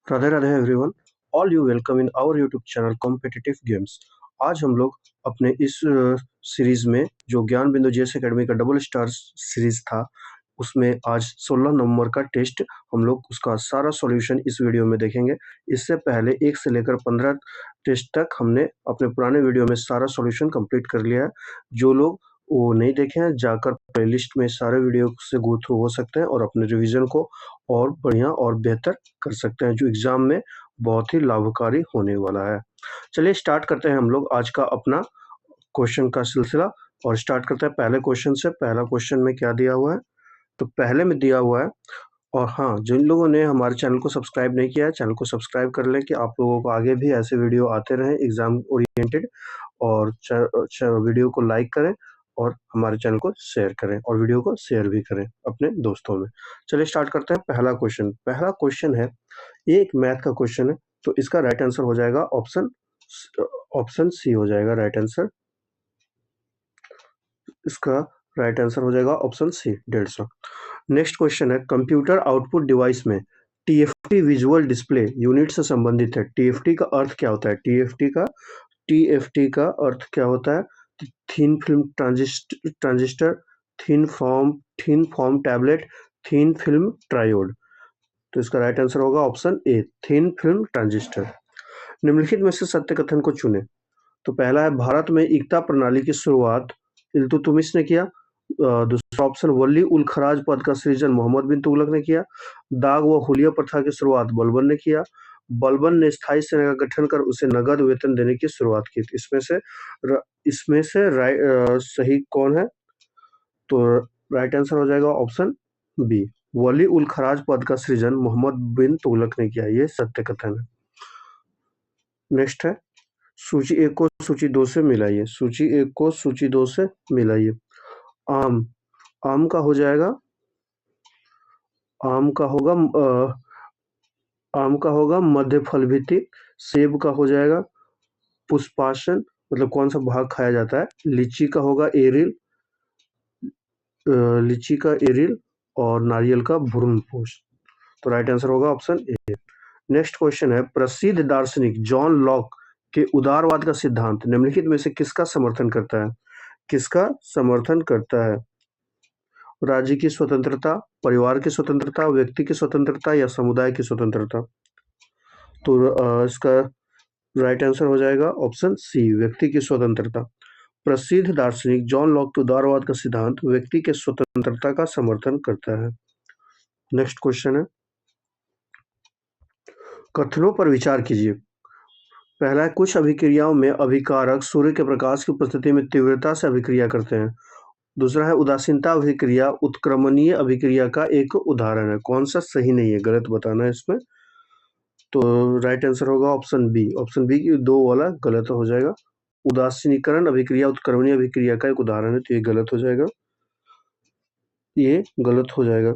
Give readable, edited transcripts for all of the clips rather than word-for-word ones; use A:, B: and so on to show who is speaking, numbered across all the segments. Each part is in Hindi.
A: Radhe Radhe everyone. All you welcome in our YouTube channel competitive games. आज हम लोग अपने इस सीरीज में जो ज्ञान बिंदु जेएस एकेडमी का डबल स्टार सीरीज था, उसमें आज 16 नवंबर का टेस्ट हम लोग उसका सारा सॉल्यूशन इस वीडियो में देखेंगे। इससे पहले 1 से लेकर 15 टेस्ट तक हमने अपने पुराने वीडियो में सारा सॉल्यूशन कंप्लीट कर लिया है। जो लोग वो नहीं देखे हैं, जाकर प्लेलिस्ट में सारे वीडियो से गो थ्रू हो सकते हैं और अपने रिवीजन को और बढ़िया और बेहतर कर सकते हैं, जो एग्जाम में बहुत ही लाभकारी होने वाला है। चलिए स्टार्ट करते हैं हम लोग आज का अपना क्वेश्चन का सिलसिला और स्टार्ट करते हैं पहले क्वेश्चन से। पहला क्वेश्चन में क्या दिया हुआ है, तो पहले में दिया हुआ है, और हाँ, जिन लोगों ने हमारे चैनल को सब्सक्राइब नहीं किया है, चैनल को सब्सक्राइब कर लें कि आप लोगों को आगे भी ऐसे वीडियो आते रहें एग्जाम ओरिएंटेड। और वीडियो को लाइक करें और हमारे चैनल को शेयर करें और वीडियो को शेयर भी करें अपने दोस्तों में। चलिए स्टार्ट करते हैं पहला क्वेश्चन। पहला क्वेश्चन है, ये एक मैथ का क्वेश्चन है, तो इसका राइट आंसर हो जाएगा ऑप्शन सी हो जाएगा राइट आंसर। इसका राइट आंसर हो जाएगा ऑप्शन सी 150। नेक्स्ट क्वेश्चन है, कंप्यूटर आउटपुट डिवाइस में टीएफटी विजुअल डिस्प्ले यूनिट से संबंधित है। टीएफटी का अर्थ क्या होता है? टीएफटी का अर्थ क्या होता है? Thin film transistor, thin form tablet, thin film triode. तो इसका राइट आंसर होगा ऑप्शन ए, थिन फिल्म ट्रांजिस्टर। निम्नलिखित में से सत्य कथन को चुने। तो पहला है, भारत में इक्ता प्रणाली की शुरुआत इल्तुतमिश ने किया। दूसरा ऑप्शन, वली उल खराज पद का सृजन मोहम्मद बिन तुगलक ने किया। दाग व हुलिया प्रथा की शुरुआत बलबन ने किया। बलबन ने स्थायी सेना का गठन कर उसे नगद वेतन देने की शुरुआत की थी। इसमें से सही कौन है? तो राइट आंसर हो जाएगा ऑप्शन बी, वली उल खराज पद का सृजन मोहम्मद बिन तुगलक ने किया। ये सत्य कथन है। नेक्स्ट है, सूची 1 को सूची 2 से मिलाइए। सूची 1 को सूची 2 से मिलाइए। आम, आम का हो जाएगा, आम का होगा आम का होगा मध्य फल भित्ति। सेब का हो जाएगा पुष्पासन, मतलब कौन सा भाग खाया जाता है। लीची का होगा एरिल, लीची का एरिल, और नारियल का भ्रूणपोष। तो राइट आंसर होगा ऑप्शन ए। नेक्स्ट क्वेश्चन है, प्रसिद्ध दार्शनिक जॉन लॉक के उदारवाद का सिद्धांत निम्नलिखित में से किसका समर्थन करता है? किसका समर्थन करता है? राज्य की स्वतंत्रता, परिवार की स्वतंत्रता, व्यक्ति की स्वतंत्रता, या समुदाय की स्वतंत्रता। तो इसका राइट आंसर हो जाएगा ऑप्शन सी, व्यक्ति की स्वतंत्रता। प्रसिद्ध दार्शनिक जॉन लॉक के उदारवाद का सिद्धांत व्यक्ति के स्वतंत्रता का समर्थन करता है। नेक्स्ट क्वेश्चन है, कथनों पर विचार कीजिए। पहला है, कुछ अभिक्रियाओं में अभिकारक सूर्य के प्रकाश की उपस्थिति में तीव्रता से अभिक्रिया करते हैं। दूसरा है, उदासीनता अभिक्रिया उत्क्रमणीय अभिक्रिया का एक उदाहरण है। कौन सा सही नहीं है, गलत बताना है इसमें। तो राइट आंसर होगा ऑप्शन बी। ऑप्शन बी की 2 वाला गलत हो जाएगा। उदासीनीकरण अभिक्रिया उत्क्रमणीय अभिक्रिया का एक उदाहरण है, तो ये गलत हो जाएगा, ये गलत हो जाएगा।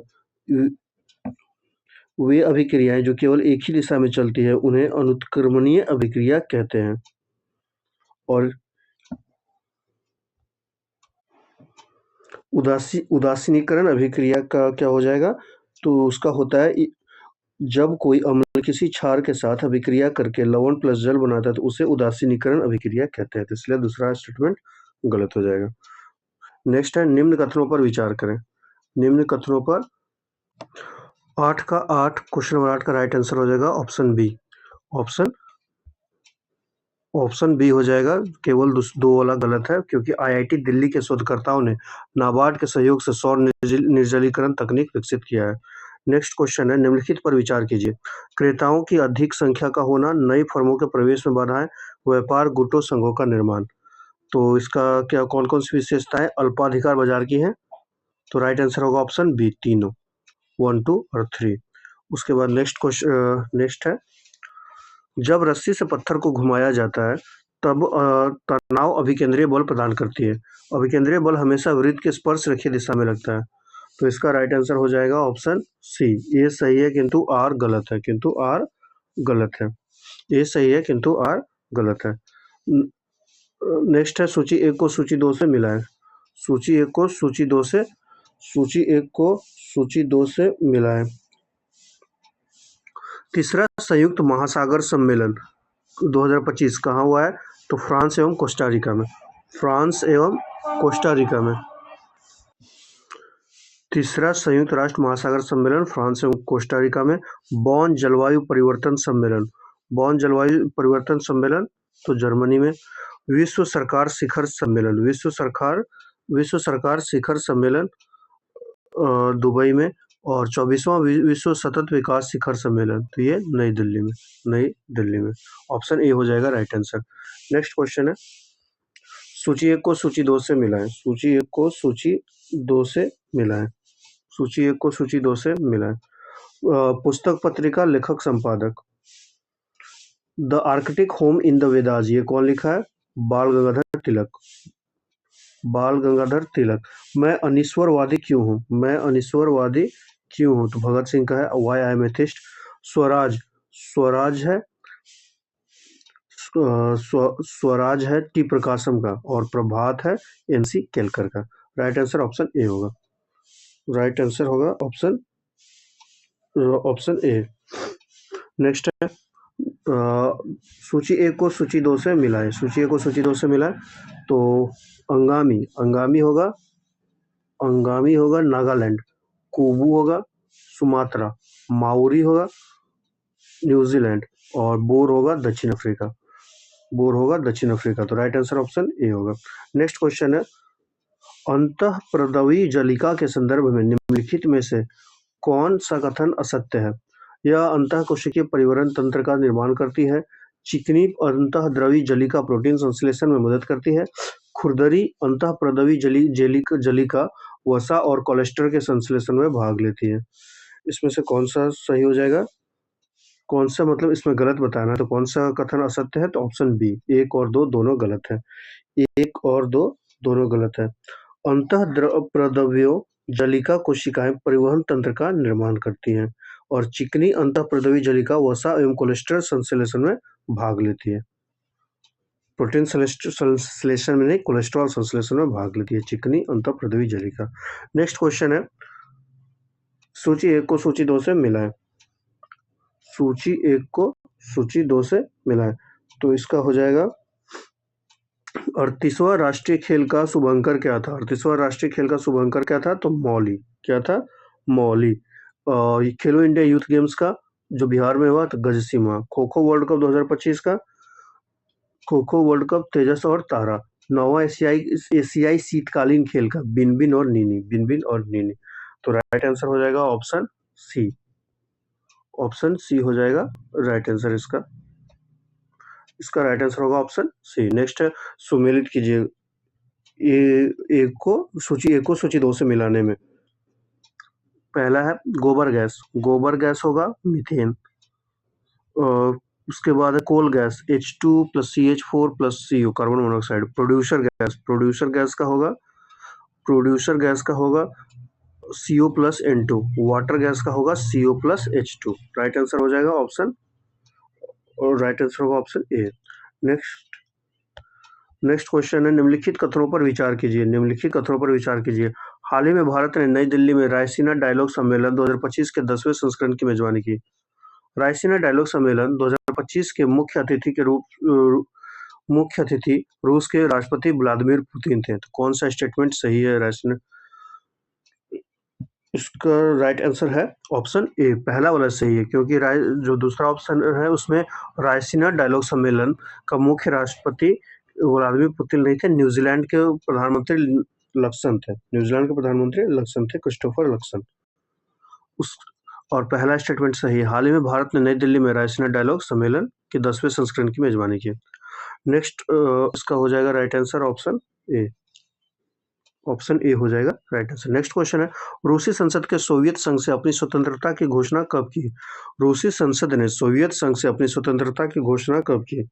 A: वे अभिक्रियाएं जो केवल एक ही दिशा में चलती है उन्हें अनुत्क्रमणीय अभिक्रिया कहते हैं। और उदासीनीकरण अभिक्रिया का क्या हो जाएगा? तो उसका होता है, जब कोई अम्ल किसी क्षार के साथ अभिक्रिया करके लवण प्लस जल बनाता है तो उसे उदासीनीकरण अभिक्रिया कहते हैं। तो इसलिए दूसरा स्टेटमेंट गलत हो जाएगा। नेक्स्ट है, निम्न कथनों पर विचार करें। निम्न कथनों पर 8 का 8, क्वेश्चन नंबर 8 का राइट आंसर हो जाएगा ऑप्शन बी। ऑप्शन बी हो जाएगा, केवल 2 वाला गलत है, क्योंकि आईआईटी दिल्ली के शोधकर्ताओं ने नाबार्ड के सहयोग से सौर निर्जलीकरण तकनीक विकसित किया है। नेक्स्ट क्वेश्चन है, निम्नलिखित पर विचार कीजिए। क्रेताओं की अधिक संख्या का होना, नई फर्मों के प्रवेश में बाधाएं, व्यापार गुटों संघों का निर्माण। तो इसका क्या कौन कौन सी विशेषताएं अल्पाधिकार बाजार की हैं? तो राइट आंसर होगा ऑप्शन बी, तीनों, 1, 2 और 3। उसके बाद नेक्स्ट है, जब रस्सी से पत्थर को घुमाया जाता है तब तनाव अभिकेंद्रीय बल प्रदान करती है। अभिकेंद्रीय बल हमेशा वृत्त के स्पर्श रेखीय दिशा में लगता है। तो इसका राइट आंसर हो जाएगा ऑप्शन सी। ये सही है किंतु आर गलत है, किंतु आर गलत है। ये सही है किंतु आर गलत है। नेक्स्ट है, सूची 1 को सूची 2 से मिलाएं। सूची 1 को सूची 2 से मिलाएं। तीसरा संयुक्त महासागर सम्मेलन 2025 कहाँ हुआ है? तो फ्रांस एवं कोस्टारिका में। फ्रांस एवं कोस्टारिका में। तीसरा संयुक्त राष्ट्र महासागर सम्मेलन फ्रांस एवं कोस्टारिका में। बॉन जलवायु परिवर्तन सम्मेलन, बॉन जलवायु परिवर्तन सम्मेलन तो जर्मनी में। विश्व सरकार शिखर सम्मेलन, विश्व सरकार शिखर सम्मेलन दुबई में। और 24वां विश्व सतत विकास शिखर सम्मेलन तो ये नई दिल्ली में, नई दिल्ली में। ऑप्शन ए हो जाएगा राइट आंसर। नेक्स्ट क्वेश्चन है, सूची 1 को सूची 2 से मिलाएं। सूची 1 को सूची 2 से मिलाएं। सूची 1 को सूची 2 से मिलाएं। पुस्तक पत्रिका लेखक संपादक, the Arctic home in the Vedas, ये कौन लिखा है? बाल गंगाधर तिलक, बाल गंगाधर तिलक। मैं अनिश्वरवादी क्यों हूँ? मैं अनिश्वरवादी क्यों हूँ? तो भगत सिंह का है why I am atheist. Swaraj, Swaraj है स्वराज है टी प्रकाशम का। और प्रभात है एनसी केलकर का। राइट आंसर ऑप्शन ए होगा। राइट आंसर होगा ऑप्शन ए। नेक्स्ट है, सूची 1 को सूची 2 से मिलाएं। सूची 1 को सूची 2 से मिलाएं तो अंगामी, अंगामी होगा नागालैंड। कुबू होगा सुमात्रा। माओरी होगा न्यूजीलैंड। और बोर होगा दक्षिण अफ्रीका, बोर होगा दक्षिण अफ्रीका। तो राइट आंसर ऑप्शन ए होगा। नेक्स्ट क्वेश्चन है, अंतःप्रदवी जलिका के संदर्भ में निम्नलिखित में से कौन सा कथन असत्य है? यह अंतःकोशिकीय परिवहन तंत्र का निर्माण करती है। चिकनी अंतःद्रवी जलिका प्रोटीन संश्लेषण में मदद करती है। खुरदरी अंतःप्रदवी जलिका वसा और कोलेस्ट्रॉल के संश्लेषण में भाग लेती है। इसमें से कौन सा सही हो जाएगा? कौन सा मतलब इसमें गलत बताना है, तो कौन सा कथन असत्य है? तो ऑप्शन बी, 1 और 2 दोनों गलत है। 1 और 2 दोनों गलत है। अंतःप्रदव्यो जलिका कोशिकाएं परिवहन तंत्र का निर्माण करती हैं और चिकनी अंतःप्रदवी जलिका वसा एवं कोलेस्ट्रॉल संश्लेषण में भाग लेती है। प्रोटीन संश्लेषण में नहीं, कोलेस्ट्रॉल संश्लेषण में भाग लेती है चिकनी अंतःप्रदवी जलिका। नेक्स्ट क्वेश्चन है, सूची 1 को सूची 2 से मिलाएं। सूची 1 को सूची 2 से मिलाएं तो इसका हो जाएगा 38वां राष्ट्रीय खेल का शुभंकर क्या था? 38वां राष्ट्रीय खेल का शुभंकर क्या था? तो मौली। क्या था? मौली। खेलो इंडिया यूथ गेम्स का जो बिहार में हुआ तो गजसीमा। खो खो वर्ल्ड कप 2025 का खो खो वर्ल्ड कप तेजस और तारा। 9वां एशियाई शीतकालीन खेल का बिनबिन और नीनी, बिनबिन और नीनी। तो राइट आंसर हो जाएगा ऑप्शन सी। ऑप्शन सी हो जाएगा राइट आंसर इसका। इसका राइट आंसर होगा ऑप्शन सी। नेक्स्ट है, सुमेलित कीजिए सूची 1 को सूची 2 से मिलाने में। पहला है गोबर गैस, गोबर गैस होगा मीथेन। उसके बाद है coal gas H2 + CH4 + CO carbon monoxide. Producer gas, producer gas का होगा CO + N2। वाटर गैस का होगा CO + H2। राइट आंसर हो जाएगा ऑप्शन, और राइट आंसर होगा ऑप्शन ए। नेक्स्ट क्वेश्चन है, निम्नलिखित कथनों पर विचार कीजिए। निम्नलिखित कथनों पर विचार कीजिए। हाल ही में भारत ने नई दिल्ली में रायसीना डायलॉग सम्मेलन 2025 के 10वें संस्करण की मेजबानी की। रायसीना डायलॉग सम्मेलन 2025 के मुख्य अतिथि रूस के राष्ट्रपति व्लादिमीर पुतिन थे। तो कौन सा स्टेटमेंट सही है रायसीना? इसका राइट आंसर है ऑप्शन ए, पहला वाला सही है, क्योंकि जो दूसरा ऑप्शन है उसमें रायसीना डायलॉग सम्मेलन का मुख्य राष्ट्रपति व्लादिमीर पुतिन नहीं थे, न्यूजीलैंड के प्रधानमंत्री लक्सन थे। न्यूजीलैंड के प्रधानमंत्री लक्सन थे, क्रिस्टोफर लक्सन। और पहला स्टेटमेंट सही है। हाल ही में भारत ने नई दिल्ली में रायसीना डायलॉग सम्मेलन के 10वें संस्करण की मेजबानी की। नेक्स्ट इसका हो जाएगा right answer option A. Option A हो जाएगा राइट आंसर। नेक्स्ट क्वेश्चन है, रूसी संसद के सोवियत संघ से अपनी स्वतंत्रता की घोषणा कब की? रूसी संसद ने सोवियत संघ से अपनी स्वतंत्रता की घोषणा कब की?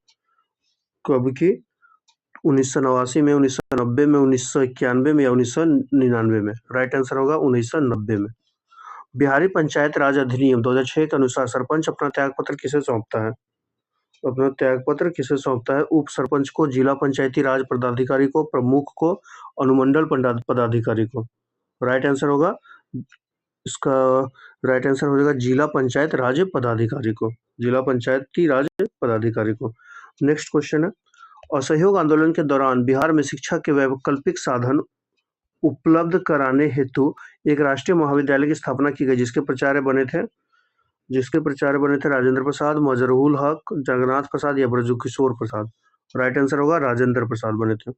A: 1989 में, 1990 में, 1991 में या 1999 में? राइट आंसर होगा 1990 में। बिहारी पंचायत राज अधिनियम 2006 के अनुसार सरपंच अपना त्यागपत्र किसे सौंपता है? अपना त्यागपत्र किसे सौंपता है? उप सरपंच को, जिला पंचायती राज पदाधिकारी को, प्रमुख को, अनुमंडल पदाधिकारी को। राइट आंसर होगा इसका राइट आंसर हो जाएगा जिला पंचायत राज्य पदाधिकारी को, जिला पंचायती राज्य पदाधिकारी को। नेक्स्ट क्वेश्चन है, असहयोग आंदोलन के दौरान बिहार में शिक्षा के वैकल्पिक साधन उपलब्ध कराने हेतु एक राष्ट्रीय महाविद्यालय की स्थापना की गई, जिसके प्राचार्य बने थे राजेंद्र प्रसाद, मजरूल हक, जगन्नाथ प्रसाद या ब्रजकिशोर प्रसाद। राइट आंसर होगा राजेंद्र प्रसाद बने थे,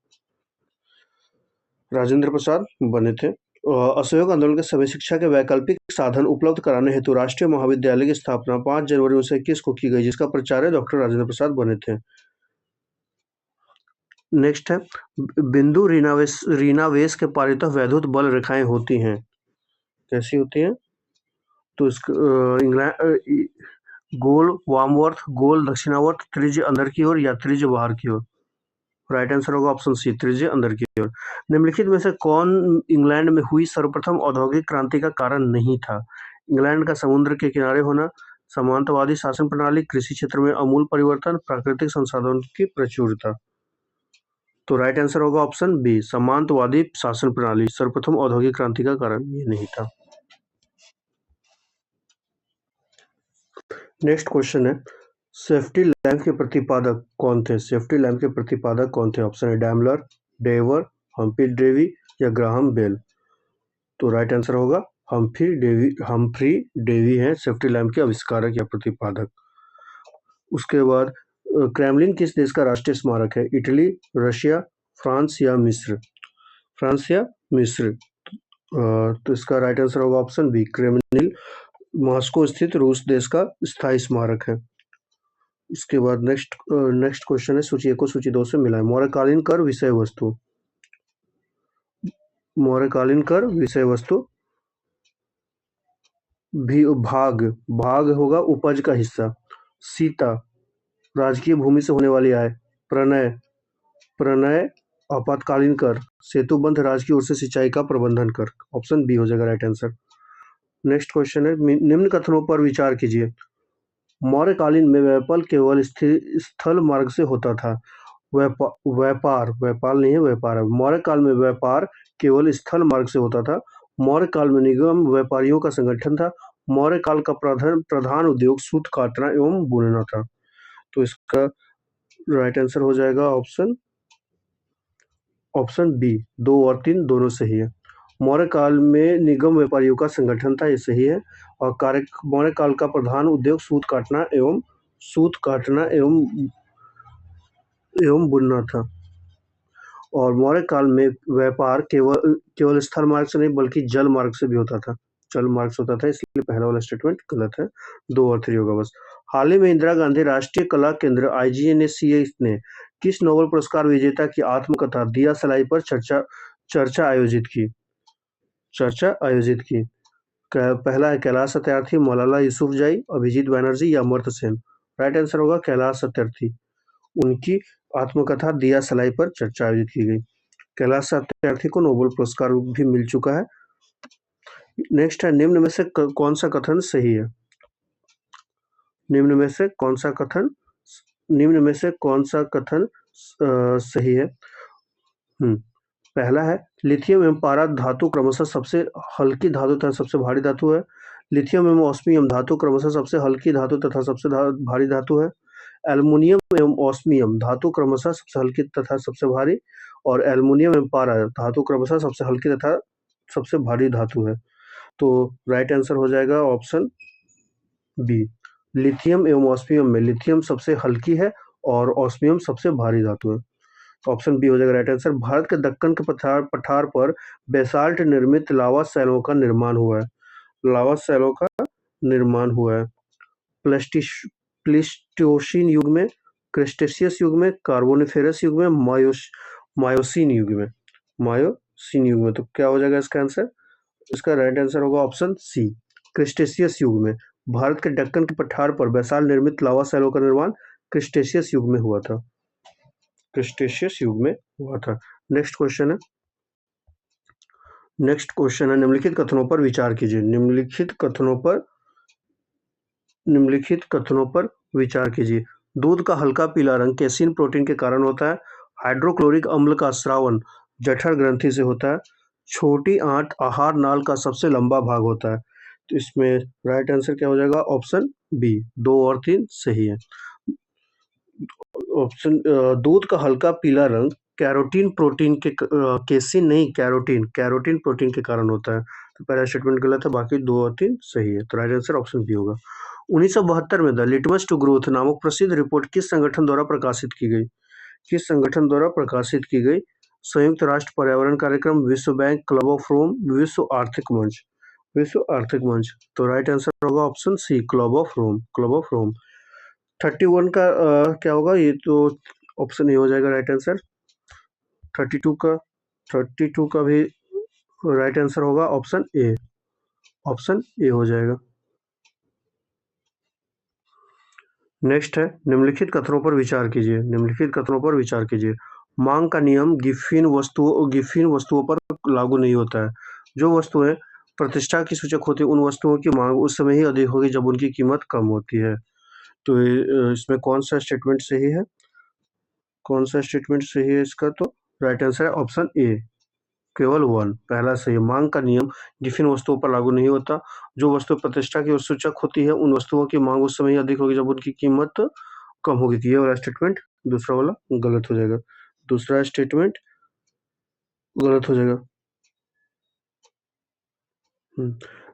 A: राजेंद्र प्रसाद बने थे। असहयोग आंदोलन के समय शिक्षा के वैकल्पिक साधन उपलब्ध कराने हेतु राष्ट्रीय महाविद्यालय की स्थापना 5 जनवरी 1921 को की गई, जिसका प्राचार्य डॉक्टर राजेंद्र प्रसाद बने थे। नेक्स्ट है, बिंदु ऋणावेश के पारितः वैद्युत बल रेखाएं होती हैं, कैसी होती हैं? तो इंग्लैंड गोल वामवर्त, गोल दक्षिणावर्त, त्रिज्य अंदर की ओर या त्रिज्य बाहर की ओर। राइट आंसर होगा ऑप्शन सी, त्रिज्य अंदर की ओर। निम्नलिखित में से कौन इंग्लैंड में हुई सर्वप्रथम औद्योगिक क्रांति का कारण नहीं था? इंग्लैंड का समुद्र के किनारे होना, सामंतवादी शासन प्रणाली, कृषि क्षेत्र में अमूल परिवर्तन, प्राकृतिक संसाधनों की प्रचुरता। तो राइट आंसर होगा ऑप्शन बी, सामंतवादी शासन प्रणाली सर्वप्रथम औद्योगिक क्रांति का कारण ये नहीं था। नेक्स्ट क्वेश्चन है, सेफ्टी लैंप के प्रतिपादक कौन थे? सेफ्टी लैंप के प्रतिपादक कौन थे? ऑप्शन है डैमलर, डेवर, हम्फ्री डेवी या ग्राहम बेल। तो राइट आंसर होगा हम्फ्री डेवी हैं सेफ्टी लैंप के आविष्कारक या प्रतिपादक। उसके बाद क्रेमलिन किस देश का राष्ट्रीय स्मारक है? इटली, रशिया, फ्रांस या मिस्र। फ्रांस या मिस्र। तो इसका राइट आंसर होगा ऑप्शन बी, क्रेमलिन मॉस्को स्थित रूस देश का स्थायी स्मारक है। इसके बाद नेक्स्ट क्वेश्चन है, सूची 1 को सूची 2 से मिलाएं। मौर्यकालीन कर विषय वस्तु, मौर्यकालीन कर विषय वस्तु भी भाग होगा उपज का हिस्सा, सीता राजकीय भूमि से होने वाली आय, प्रणय आपातकालीन कर, सेतुबंध राज्य की ओर से सिंचाई का प्रबंधन कर। ऑप्शन बी हो जाएगा राइट आंसर। नेक्स्ट क्वेश्चन है, निम्न कथनों पर विचार कीजिए। मौर्यकालीन में व्यापार केवल स्थल मार्ग से होता था। व्यापार नहीं है, व्यापार है। मौर्यकाल में व्यापार केवल स्थल मार्ग से होता था। मौर्यकाल में निगम व्यापारियों का संगठन था। मौर्यकाल का प्रधान उद्योग सूत काटना एवं बुनना था। तो इसका राइट आंसर हो जाएगा ऑप्शन बी, 2 और 3 दोनों सही है। मौर्यकाल में निगम व्यापारियों का संगठन था, ये सही है। और मौर्यकाल का प्रधान उद्योग सूत काटना एवं बुनना था। और मौर्य काल में व्यापार केवल स्थल मार्ग से नहीं बल्कि जल मार्ग से भी होता था, जल मार्ग से होता था, इसलिए पहला वाला स्टेटमेंट गलत है। 2 और 3 होगा बस। हाल ही में इंदिरा गांधी राष्ट्रीय कला केंद्र IGNCA ने किस नोबेल पुरस्कार विजेता की आत्मकथा दिया सलाई पर चर्चा आयोजित की? पहला है कैलाश सत्यार्थी, मौलाना यूसुफजई, अभिजीत बैनर्जी या अमर्त्य सेन। राइट आंसर होगा कैलाश सत्यार्थी, उनकी आत्मकथा दिया सलाई पर चर्चा आयोजित की गई। कैलाश सत्यार्थी को नोबेल पुरस्कार भी मिल चुका है। नेक्स्ट है, निम्न में से कौन सा कथन सही है? निम्न में से कौन सा कथन सही है? पहला है, लिथियम एवं पारा धातु क्रमशः सबसे हल्की धातु तथा सबसे भारी धातु है। लिथियम एवं ऑस्मियम धातु क्रमशः सबसे हल्की धातु तथा सबसे भारी धातु है। एल्युमिनियम एवं ऑस्मियम धातु क्रमशः सबसे हल्की तथा सबसे भारी, और एल्युमिनियम एवं पारा धातु क्रमशः सबसे हल्की तथा सबसे भारी धातु है। तो राइट आंसर हो जाएगा ऑप्शन बी, लिथियम एवं ऑस्मियम में लिथियम सबसे हल्की है और ऑस्मियम सबसे भारी धातु है। ऑप्शन बी हो जाएगा राइट आंसर। भारत के दक्कन के पठार पर बेसाल्ट निर्मित लावा सैलों का निर्माण हुआ है। प्लेस्टोसीन युग में, क्रेटेशियस युग में, कार्बोनिफेरस युग में, मायोसीन युग में। तो क्या हो जाएगा इसका आंसर? इसका राइट आंसर होगा ऑप्शन सी, क्रेटेशियस युग में। भारत के दक्कन के पठार पर बेसाल्ट निर्मित लावा सैलों का निर्माण क्रेटेशियस युग में हुआ था। नेक्स्ट क्वेश्चन है, निम्नलिखित कथनों पर विचार कीजिए। निम्नलिखित कथनों पर विचार कीजिए। दूध का हल्का पीला रंग कैसीन प्रोटीन के कारण होता है। हाइड्रोक्लोरिक अम्ल का स्रावन जठर ग्रंथि से होता है। छोटी आंत आहार नाल का सबसे लंबा भाग होता है। तो इसमें राइट आंसर क्या हो जाएगा? ऑप्शन बी, 2 और 3 सही है। ऑप्शन दूध का हल्का पीला रंग कैरोटीन प्रोटीन के केसिन नहीं, कैरोटीन प्रोटीन के कारण होता है। तो पहला स्टेटमेंट गलत है, बाकी 2 और 3 सही है। तो राइट आंसर ऑप्शन बी होगा। 1972 में द लिटमस टू ग्रोथ नामक प्रसिद्ध रिपोर्ट किस संगठन द्वारा प्रकाशित की गई? किस संगठन द्वारा प्रकाशित की गई? संयुक्त राष्ट्र पर्यावरण कार्यक्रम, विश्व बैंक, क्लब ऑफ रोम, विश्व आर्थिक मंच। विश्व आर्थिक मंच। तो राइट आंसर होगा option C, club of Rome. Club of Rome. 31 का क्या होगा? ये तो ऑप्शन ए हो जाएगा राइट आंसर। 32 का भी राइट आंसर होगा ऑप्शन ए। ऑप्शन ए हो जाएगा। नेक्स्ट है, निम्नलिखित कथनों पर विचार कीजिए। निम्नलिखित कथनों पर विचार कीजिए। मांग का नियम गिब्बन वस्तुओं पर लागू नहीं होता है। जो वस्तुएं प्रतिष्ठा की सूचक होती है, उन वस्तुओं की मांग उस समय ही अधिक होगी जब उनकी कीमत कम होती है। तो इसमें कौन सा स्टेटमेंट सही है? कौन सा स्टेटमेंट सही है इसका? तो राइट आंसर है ऑप्शन ए, केवल 1, पहला सही। मांग का नियम गिब्बन वस्तुओं पर लागू नहीं होता। जो वस्तु प्रतिष्ठा की सूचक होती है, उन वस्तुओं की मांग उस समय ही अधिक होगी जब उनकी कीमत कम होगी। तो ये वाला स्टेटमेंट, दूसरा वाला गलत हो जाएगा। दूसरा स्टेटमेंट गलत हो जाएगा।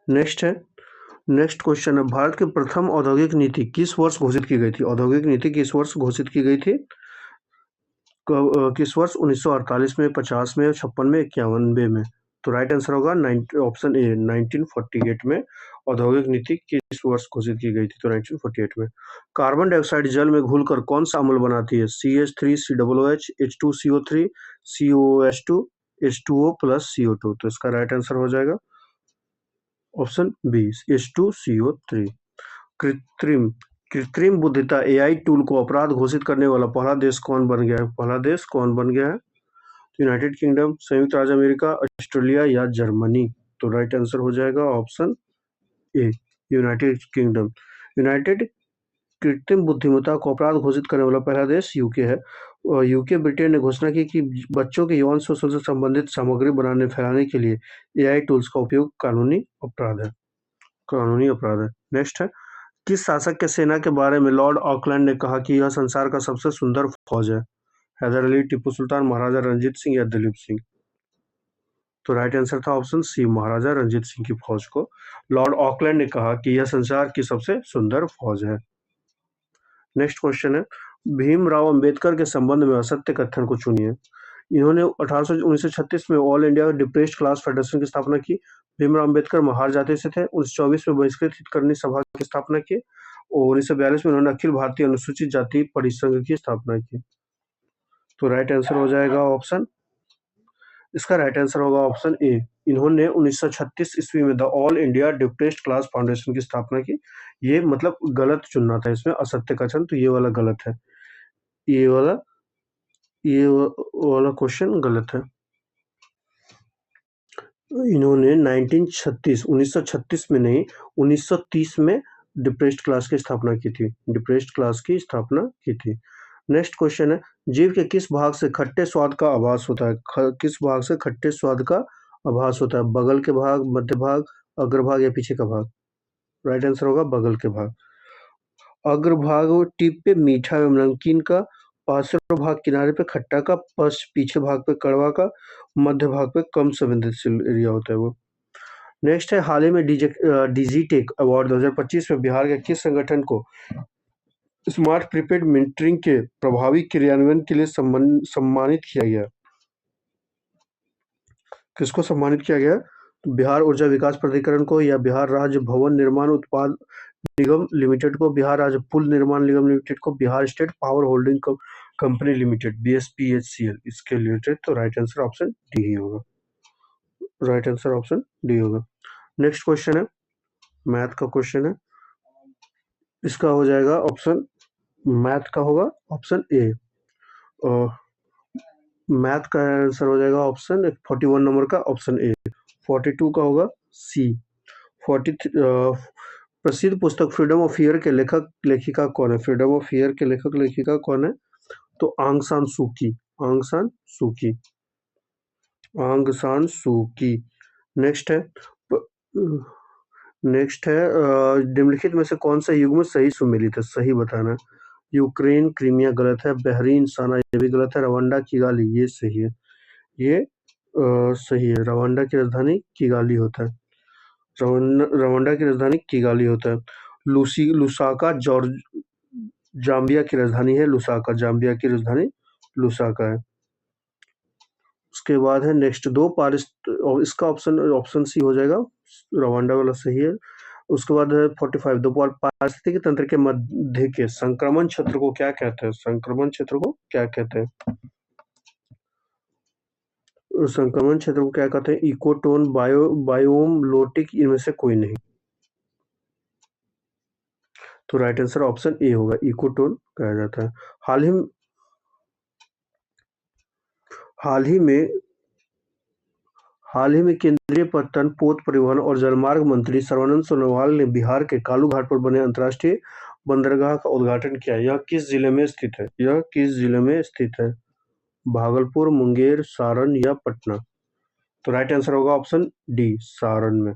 A: नेक्स्ट है, नेक्स्ट क्वेश्चन है, भारत की प्रथम औद्योगिक नीति किस वर्ष घोषित की गई थी? औद्योगिक नीति किस वर्ष घोषित की गई थी? किस वर्ष? 1948 में, 50 में, 56 में, 91 में। तो राइट आंसर होगा ऑप्शन ए, 1948 में औद्योगिक नीति किस वर्ष घोषित की गई थी? तो 1948 में। कार्बन डाइऑक्साइड जल में घुलकर कौन सा अम्ल बनाती है? CH3, COOH, H2CO3, COS2, H2O plus CO2। तो इसका राइट आंसर हो जाएगा ऑप्शन बी, H2CO3। कृत्रिम कृत्रिम बुद्धिमत्ता AI टूल को अपराध घोषित करने वाला पहला देश कौन बन गया है? पहला देश कौन बन गया है? यूनाइटेड किंगडम, संयुक्त राज्य अमेरिका, ऑस्ट्रेलिया या जर्मनी। तो राइट आंसर हो जाएगा ऑप्शन ए, यूनाइटेड किंगडम। यूनाइटेड कृत्रिम बुद्धिमत्ता को अपराध घोषित करने वाला पहला देश यूके है। और यूके ब्रिटेन ने घोषणा की कि बच्चों के यौन शोषण से संबंधित सामग्री बनाने फैलाने के लिए AI टूल्स का उपयोग कानूनी अपराध है। कानूनी अपराध है। नेक्स्ट है, किस शासक के सेना के बारे में लॉर्ड ऑकलैंड ने कहा कि यह संसार का सबसे सुंदर फौज है? हैदर अली, टीपू सुल्तान, महाराजा रंजीत सिंह या दिलीप सिंह। तो राइट आंसर था ऑप्शन सी, महाराजा रंजीत सिंह की फौज को लॉर्ड ऑकलैंड ने कहा कि यह संसार की सबसे सुंदर फौज है। नेक्स्ट क्वेश्चन है, भीमराव अंबेडकर के संबंध में असत्य कथन को चुनिए। इन्होंने 1936 में all India depressed class federation की स्थापना की। भीमराव अंबेडकर महार जाति से थे। 1924 में बहिष्कृत हितकर्मी सभा की स्थापना की और 1942 में उन्होंने अखिल भारतीय अनुसूचित जाति परिसंघ की स्थापना की। तो राइट आंसर हो जाएगा ऑप्शन, इसका राइट आंसर होगा ऑप्शन ए। इन्होंने 1936 ईस्वी में the all India depressed class foundation की स्थापना की। ये मतलब गलत चुनना था इसमें, असत्य कथन, तो ये वाला गलत है। ये वाला क्वेश्चन गलत है। इन्होंने 1936 में नहीं, 1930 में डिप्रेस्ड क्लास की स्थापना की थी। डिप्रेस्ड क्लास की स्थापना की थी। नेक्स्ट क्वेश्चन है, जीव के किस भाग से खट्टे स्वाद का आभास होता है? किस भाग से खट्टे स्वाद का आभास होता है? बगल के भाग, मध्य भाग, अग्रभाग या पीछे का भाग? राइट आंसर होगा बगल के भाग। अग्रभाग टिप पे मीठा एवं नमकीन का, पार्श्व भाग किनारे पे खट्टा का, पीछे भाग पे कड़वा का, मध्य भाग पे कम संवेदनशील एरिया होता है वो। नेक्स्ट है, हाल ही में डिजिटेक अवार्ड 2025 में बिहार के किस संगठन को स्मार्ट प्रीपेड मीटरिंग के प्रभावी क्रियान्वयन के लिए सम्मानित किया गया? किसको सम्मानित किया गया? बिहार ऊर्जा विकास प्राधिकरण को, या बिहार राज्य भवन निर्माण उत्पाद निगम लिमिटेड को, बिहार राज्य पुल निर्माण निगम लिमिटेड को, Bihar state power holding company limited BSPHCL इसके रिलेटेड। तो राइट आंसर ऑप्शन डी ही होगा। राइट आंसर ऑप्शन डी होगा। नेक्स्ट क्वेश्चन है, मैथ का क्वेश्चन है। इसका हो जाएगा ऑप्शन, मैथ का होगा ऑप्शन ए। मैथ का आंसर हो जाएगा ऑप्शन 41 नंबर का ऑप्शन ए। 42 का होगा सी। 43 प्रसिद्ध पुस्तक फ्रीडम ऑफ ईयर के लेखक लेखिका कौन है? फ्रीडम ऑफ ईयर के लेखक लेखिका कौन है? तो आंग सान सूकी। आंग सान सूकी। आंग सान सूकी। नेक्स्ट है, नेक्स्ट है निम्नलिखित में से कौन सा युग्म सही सुमेलित है, सही बताना है। यूक्रेन क्रीमिया गलत है, बहरीन साना ये भी गलत है, रवांडा किगाली ये सही है, ये सही है। रवांडा की राजधानी किगाली होता है, रवांडा की राजधानी किगाली होता है। लुसाका जॉर्ज जाम्बिया की राजधानी है, लुसाका जाम्बिया की राजधानी लुसाका है। उसके बाद है नेक्स्ट दो पारिस और इसका ऑप्शन सी हो जाएगा, रवांडा वाला सही है। उसके बाद है 45 दो पारिस्थितिकी तंत्र के मध्य के संक्रमण क्षेत्र को क्या कहते हैं, संक्रमण क्षेत्र को क्या कहते हैं, संक्रमण क्षेत्र को क्या कहते हैं, इकोटोन बायोम लोटिक इनमें से कोई नहीं, तो राइट आंसर ऑप्शन ए होगा, इकोटोन कहा जाता है। हाल ही हाल ही में हाल ही में केंद्रीय पत्तन पोत परिवहन और जलमार्ग मंत्री सर्बानंद सोनोवाल ने बिहार के कालू घाट पर बने अंतर्राष्ट्रीय बंदरगाह का उद्घाटन किया। यह किस जिले में स्थित है, यह किस जिले में स्थित है, भागलपुर, मुंगेर, सारण या पटना, तो राइट आंसर होगा ऑप्शन डी, सारण में,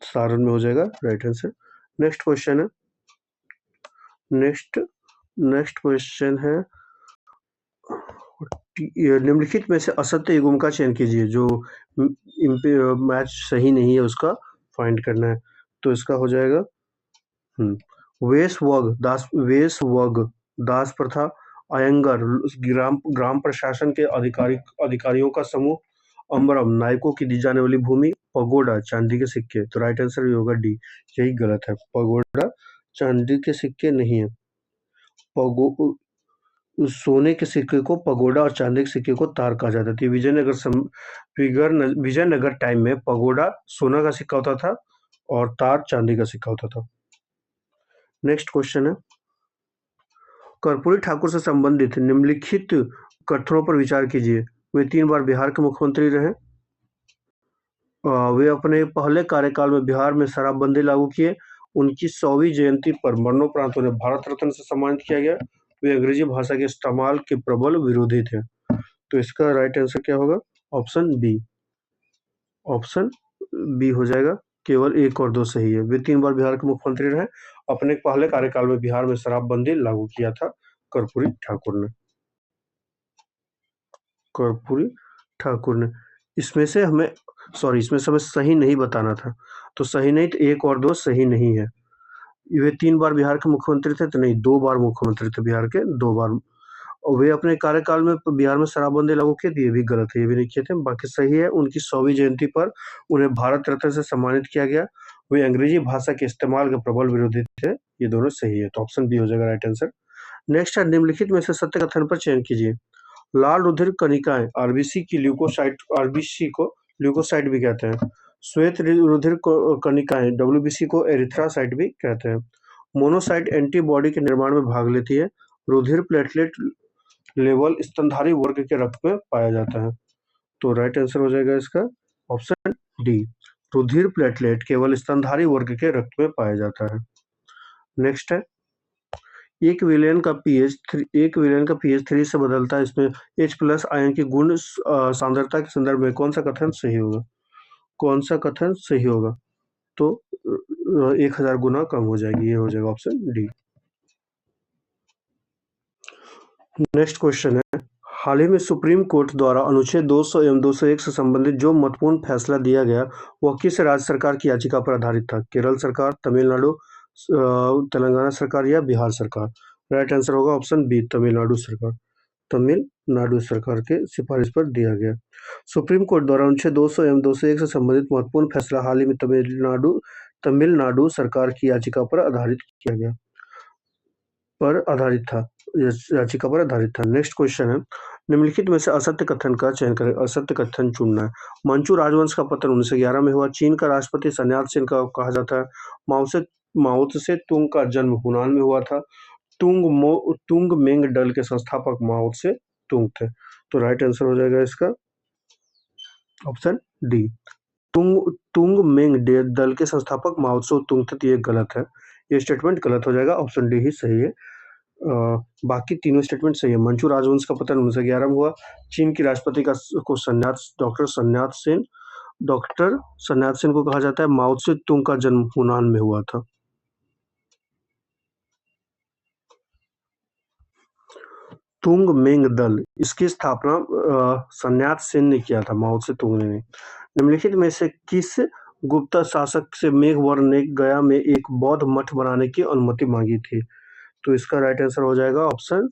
A: सारण में हो जाएगा राइट आंसर। नेक्स्ट क्वेश्चन है, नेक्स्ट क्वेश्चन है निम्नलिखित में से असत्य युग्म का चयन कीजिए, जो मैच सही नहीं है उसका फाइंड करना है, तो इसका हो जाएगा वेश वग दास प्रथा, अयंगर ग्राम प्रशासन के अधिकारियों का समूह, अमरम नायकों की दी जाने वाली भूमि, पगोडा चांदी के सिक्के, तो राइट आंसर ये होगा डी, यही गलत है, पगोडा चांदी के सिक्के नहीं है। सोने के सिक्के को पगोडा और चांदी के सिक्के को तार कहा जाता था। विजयनगर टाइम में पगोडा सोना का सिक्का होता था और तार चांदी का सिक्का होता था। नेक्स्ट क्वेश्चन है, कर्पूरी ठाकुर से संबंधित निम्नलिखित कथनों पर विचार कीजिए। वे 3 बार बिहार के मुख्यमंत्री रहे। वे अपने पहले कार्यकाल में बिहार में शराबबंदी लागू किए। उनकी 100वीं जयंती पर मरणोपरांत उन्हें भारत रत्न से सम्मानित किया गया। वे अंग्रेजी भाषा के इस्तेमाल के प्रबल विरोधी थे। तो इसका राइट आंसर क्या होगा, ऑप्शन बी, ऑप्शन बी हो जाएगा। केवल 1 और 2 सही है। वे 3 बार बिहार के मुख्यमंत्री रहे। अपने पहले कार्यकाल में बिहार में शराबबंदी लागू किया था कर्पूरी ठाकुर ने, कर्पूरी ठाकुर ने। इसमें से हमें सही नहीं बताना था, तो सही नहीं, तो 1 और 2 सही नहीं है। वे 3 बार बिहार के मुख्यमंत्री थे, तो नहीं, 2 बार मुख्यमंत्री थे बिहार के, 2 बार। और वे अपने कार्यकाल में बिहार में शराबबंदी लागू की थी, ये भी गलत है, ये भी नहीं किए थे। बाकी सही है, उनकी 100वीं जयंती पर उन्हें भारत रत्न से सम्मानित किया गया। वे अंग्रेजी भाषा के इस्तेमाल के प्रबल विरोधी थे, ये दोनों सही है, तो ऑप्शन बी हो जाएगा राइट आंसर। नेक्स्ट है, निम्नलिखित में से सत्य कथन पर चयन कीजिए। लाल रुधिर कणिकाएं आरबीसी को ल्यूकोसाइट भी कहते हैं। श्वेत रुधिर कणिकाएं डब्ल्यूबीसी को एरिथ्रासाइट भी कहते हैं। मोनोसाइट एंटीबॉडी के निर्माण में भाग लेती है। रुधिर प्लेटलेट लेवल स्तनधारी वर्ग के रक्त में पाया जाता है, तो राइट आंसर हो जाएगा इसका ऑप्शन डी, रुधिर प्लेटलेट केवल स्तनधारी वर्ग के रक्त में पाया जाता है। नेक्स्ट है, एक विलयन का पीएच 3 से बदलता है। इसमें H+ आयन की गुण सांद्रता के संदर्भ में कौन सा कथन सही होगा, कौन सा कथन सही होगा, तो 1000 गुना कम हो जाएगी, ये हो जाएगा ऑप्शन डी। नेक्स्ट क्वेश्चन है, हाल ही में सुप्रीम कोर्ट द्वारा अनुच्छेद 200 एवं 201 से संबंधित जो महत्वपूर्ण फैसला दिया गया वह किस राज्य सरकार की याचिका पर आधारित था, केरल सरकार, तमिलनाडु, तेलंगाना सरकार या बिहार सरकार, राइट आंसर होगा ऑप्शन बी, तमिलनाडु सरकार, तमिलनाडु सरकार के सिफारिश पर दिया गया। सुप्रीम कोर्ट द्वारा अनुच्छेद 200 एवं 201 से संबंधित महत्वपूर्ण फैसला हाल ही में तमिलनाडु सरकार की याचिका पर आधारित था, याचिका पर आधारित था। नेक्स्ट क्वेश्चन है, निम्नलिखित में से असत्य कथन का चयन करें, असत्य कथन चुनना है। मंचू राजवंश का पतन 1911 में हुआ। चीन का राष्ट्रपति सन्याल सेन का कहा जाता है। माओ त्से तुंग का जन्म हुनान में हुआ था। तुंग मेंग दल के संस्थापक माओ त्से तुंग थे, तो राइट आंसर हो जाएगा इसका ऑप्शन डी, तुंग मेंग दल के संस्थापक माओ त्से तुंग थे, ये गलत है, ये स्टेटमेंट गलत हो जाएगा, ऑप्शन डी ही सही है। बाकी तीनों स्टेटमेंट सही है। मंचू राजवंश का पतन 1911 में हुआ। चीन की राष्ट्रपति को डॉक्टर सन्यात सेन डॉक्टर सन्यात सेन को कहा जाता है। माओ त्से तुंग का जन्म हुनान में हुआ था। तुंग मेंग दल, इसकी स्थापना सन्यात सेन ने किया था, माओ त्से तुंग ने नहीं। निम्नलिखित में से किस गुप्त शासक से मेघवर्ण ने गया में एक बौद्ध मठ बनाने की अनुमति मांगी थी? तो इसका राइट आंसर हो जाएगा ऑप्शन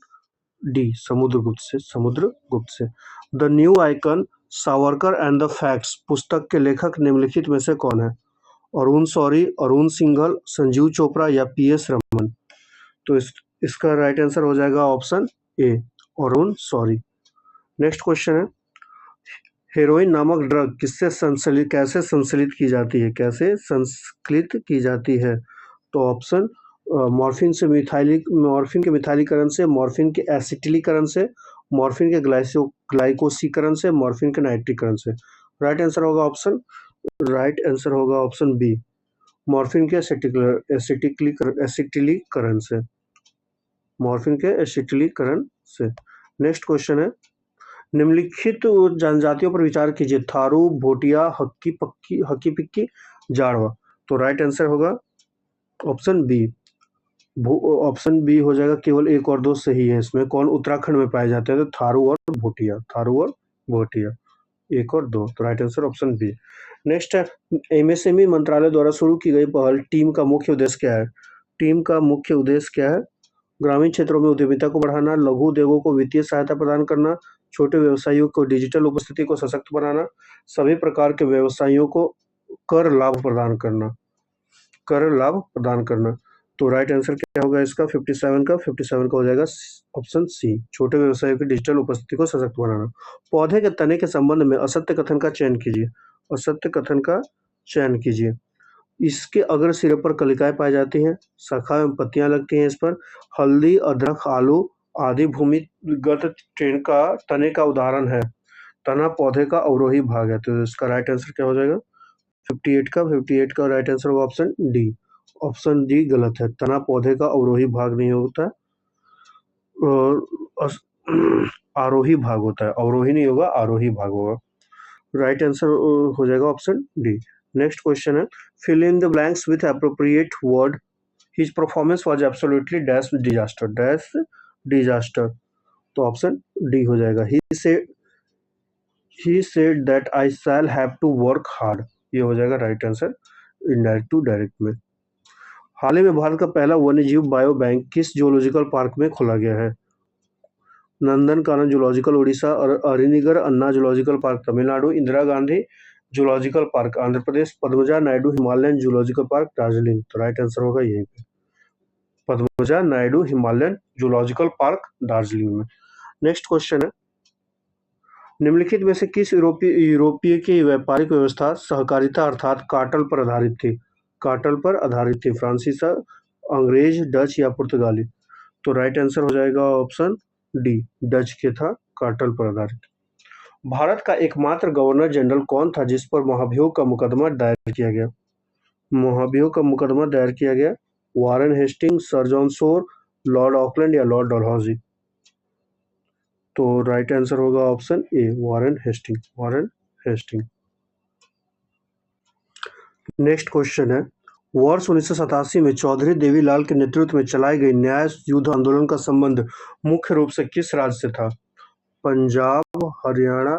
A: डी, समुद्रगुप्त से। समुद्रगुप्त से। The new icon, Savarkar and the facts पुस्तक के लेखक निम्नलिखित में से कौन है? अरुण शौरी, अरुण सिंघल, संजीव चोपड़ा या पीएस रमन? तो इसका राइट आंसर हो जाएगा option A, Arun Shourie. Next question है, हेरोइन नामक ड्रग कैसे संश्लेषित की जाती है? कैसे संश्लेषित की जाती है? तो ऑप्शन मॉर्फिन के मिथाइलीकरण से, मॉर्फिन के एसिटिलीकरण से, मॉर्फिन के ग्लाइकोसीकरण से, मॉर्फिन के नाइट्रीकरण से। राइट आंसर होगा ऑप्शन बी, मॉर्फिन के एसिटिलीकरण से। मॉर्फिन के एसिटिलीकरण से। नेक्स्ट क्वेश्चन है, निम्नलिखित जनजातियों पर विचार कीजिए। थारू, भोटिया, हक्की पिक्की, जाड़वा। तो राइट आंसर होगा ऑप्शन बी। ऑप्शन बी हो जाएगा, केवल एक और दो सही है इसमें। कौन उत्तराखंड में पाए जाते हैं? तो थारू और भोटिया, एक और दो। तो right answer option B. Next है, एमएसएमई मंत्रालय द्वारा शुरू की गई पहल टीम का मुख्य उद्देश्य क्या है? टीम का मुख्य उद्देश्य क्या है? ग्रामीण क्षेत्रों में उद्यमिता को बढ़ाना, लघु उद्योगों को वित्तीय सहायता प्रदान करना, छोटे व्यवसायियों को डिजिटल उपस्थिति को सशक्त बनाना, सभी प्रकार के व्यवसायियों को कर लाभ प्रदान करना। तो राइट आंसर क्या होगा इसका? 57 का हो जाएगा ऑप्शन सी, छोटे व्यवसायों की डिजिटल उपस्थिति को सशक्त बनाना। पौधे के तने के संबंध में असत्य कथन का चयन कीजिए। इसके अग्र सिरे पर कलिकाएं पाई जाती हैं, शाखा एवं पत्तियां लगती हैं इस पर। हल्दी, अदरक, आलू आदि भूमिगत तने का उदाहरण है। तना पौधे का अवरोही भाग है। तो इसका राइट आंसर क्या हो जाएगा? 58 का राइट आंसर होगा ऑप्शन डी। ऑप्शन डी गलत है, तना पौधे का अवरोही भाग नहीं होता, आरोही भाग होता है। अवरोही नहीं होगा, आरोही भाग होगा। राइट आंसर हो जाएगा ऑप्शन डी। नेक्स्ट क्वेश्चन है, fill in the blanks with appropriate word. His performance was absolutely disaster. तो ऑप्शन डी हो जाएगा, he said that I shall have to work hard. ये हो जाएगा right answer, indirect to direct में। हाल ही में भारत का पहला वन्यजीव बायो बैंक किस जूलॉजिकल पार्क में खोला गया है? नंदनकानन जूलॉजिकल उड़ीसा, और Arignar Anna zoological park Tamil Nadu, Indira Gandhi zoological park Andhra Pradesh, Padmaja Naidu Himalayan zoological park Darjeeling. तो राइट आंसर होगा यहीं पे, Padmaja Naidu Himalayan zoological park Darjeeling में। नेक्स्ट क्वेश्चन है, निम्नलिखित में से किस यूरोपीय की व्यापारिक व्यवस्था सहकारिता अर्थात कार्टेल पर आधारित थी? फ्रांसीसा, अंग्रेज, डच या पुर्तगाली? तो राइट आंसर हो जाएगा ऑप्शन डी, डच के था, कार्टेल पर आधारित। भारत का एकमात्र गवर्नर जनरल कौन था जिस पर महाभियोग का मुकदमा दायर किया गया? Warren Hasting, Sir John Shore, Lord Auckland या लॉर्ड डलहौजी? तो राइट आंसर होगा option A, Warren Hasting. Next question है, वर्ष 1987 में चौधरी देवीलाल के नेतृत्व में चलाई गई न्याय युद्ध आंदोलन का संबंध मुख्य रूप से किस राज्य से था? पंजाब, हरियाणा,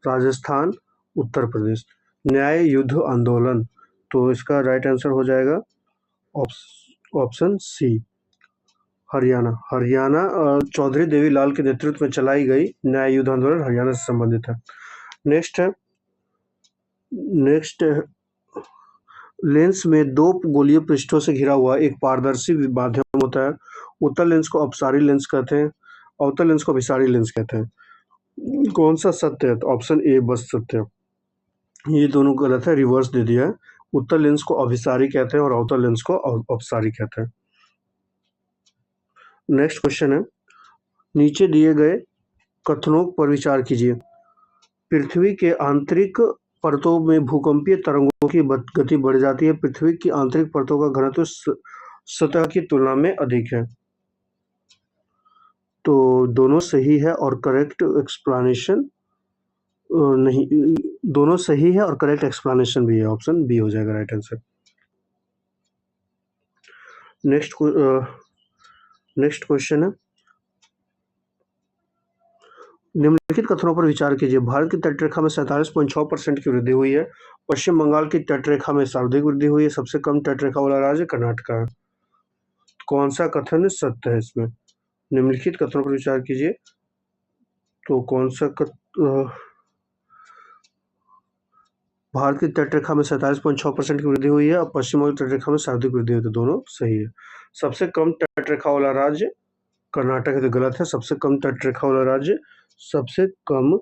A: राजस्थान, उत्तर प्रदेश। न्याय युद्ध आंदोलन, तो इसका राइट आंसर हो जाएगा ऑप्शन सी, हरियाणा। चौधरी देवीलाल के नेतृत्व में चलाई गई न्याय युद्ध आंदोलन हरियाणा से संबंधित है। नेक्स्ट है, लेंस में दो गोलीय पृष्ठों से घिरा हुआ एक पारदर्शी माध्यम होता है। उत्तल लेंस को अपसारी लेंस कहते हैं, अवतल लेंस को अभिसारी लेंस कहते हैं। कौन सा सत्य है? तो ऑप्शन ए बस सत्य। ये दोनों गलत है, रिवर्स दे दिया है। उत्तल लेंस को अभिसारी कहते हैं और अवतल लेंस को अपसारी कहते हैं। नेक्स्ट क्वेश्चन है, नीचे दिए गए कथनों पर विचार कीजिए। पृथ्वी के आंतरिक परतों में भूकंपीय तरंगों की गति बढ़ जाती है। पृथ्वी की आंतरिक परतों का घनत्व सतह की तुलना में अधिक है। तो दोनों सही है और करेक्ट एक्सप्लेनेशन नहीं, दोनों सही है और करेक्ट एक्सप्लेनेशन भी है। ऑप्शन बी हो जाएगा राइट आंसर। नेक्स्ट क्वेश्चन है, निम्नलिखित कथनों पर विचार कीजिए। भारत की तटरेखा में 47.6% की वृद्धि हुई है। पश्चिम बंगाल की तटरेखा में सर्वाधिक वृद्धि हुई है। सबसे कम तटरेखा वाला राज्य कर्नाटक है। कौन सा कथन सत्य है इसमें? निम्नलिखित कथनों पर विचार कीजिए, तो कौन सा भारत की तटरेखा में 47.6% की वृद्धि हुई है और पश्चिम बंगाल की तटरेखा में सर्वाधिक वृद्धि हुई है, तो दोनों सही है। सबसे कम तटरेखा वाला राज्य कर्नाटक है, तो गलत है। सबसे कम तटरेखा वाला राज्य सबसे कम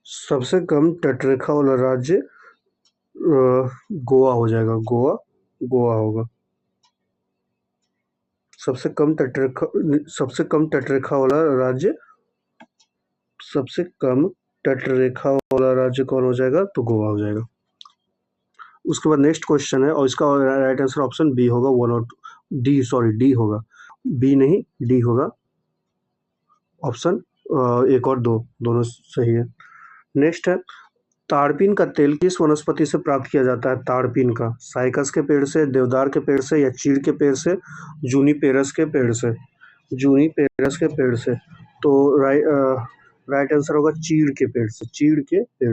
A: सबसे कम तटरेखा वाला राज्य गोवा हो जाएगा। गोवा होगा। सबसे कम तटरेखा वाला राज्य कौन हो जाएगा? तो गोवा हो जाएगा। उसके बाद नेक्स्ट क्वेश्चन है और इसका राइट आंसर ऑप्शन बी होगा। डी होगा। बी नहीं, डी होगा। ऑप्शन एक और दो दोनों सही है। नेक्स्ट है, ताड़पीन का तेल किस वनस्पति से प्राप्त किया जाता है? ताड़पीन का साइकस के पेड़ से, देवदार के पेड़ से या चीड़ के पेड़ से, जूनिपेरस के पेड़ से? जूनिपेरस के पेड़ से। तो राइट आंसर होगा चीड़ के पेड़